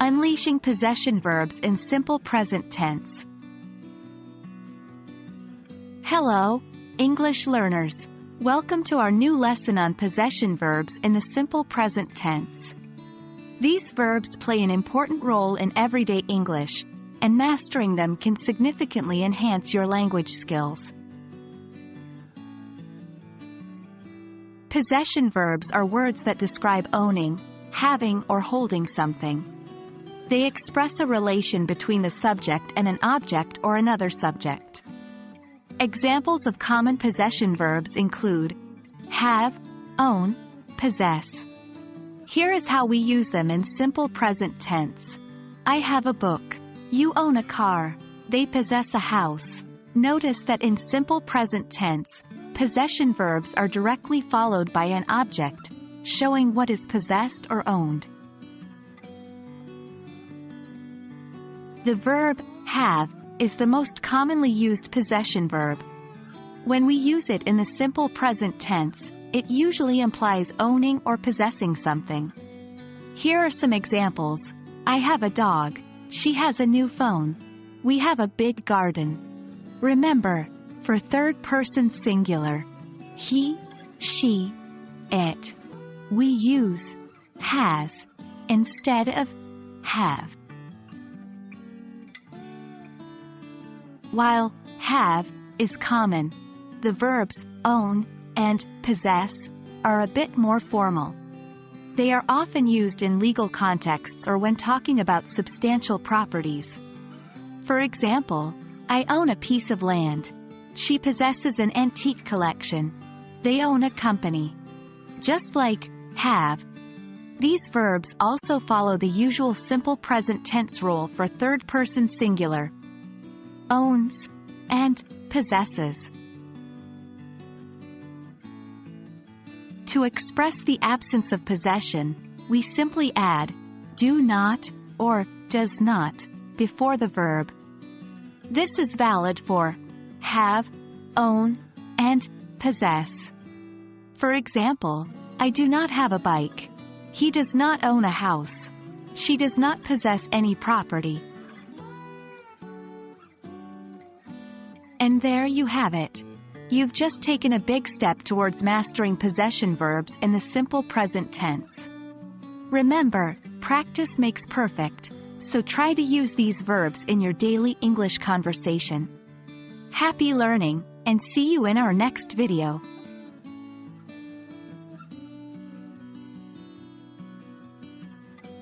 Unleashing possession verbs in simple present tense. Hello, English learners. Welcome to our new lesson on possession verbs in the simple present tense. These verbs play an important role in everyday English, and mastering them can significantly enhance your language skills. Possession verbs are words that describe owning, having, or holding something. They express a relation between the subject and an object or another subject. Examples of common possession verbs include have, own, possess. Here is how we use them in simple present tense. I have a book. You own a car. They possess a house. Notice that in simple present tense, possession verbs are directly followed by an object, showing what is possessed or owned. The verb have is the most commonly used possession verb. When we use it in the simple present tense, it usually implies owning or possessing something. Here are some examples. I have a dog. She has a new phone. We have a big garden. Remember, for third-person singular, he, she, it, we use has instead of have. While have is common, the verbs own and possess are a bit more formal. They are often used in legal contexts or when talking about substantial properties. For example, I own a piece of land. She possesses an antique collection. They own a company. Just like have, these verbs also follow the usual simple present tense rule for third-person singular, owns, and possesses. To express the absence of possession, we simply add do not or does not before the verb. This is valid for have, own, and possess. For example, I do not have a bike. He does not own a house. She does not possess any property. And there you have it. You've just taken a big step towards mastering possession verbs in the simple present tense. Remember, practice makes perfect, so try to use these verbs in your daily English conversation. Happy learning, and see you in our next video.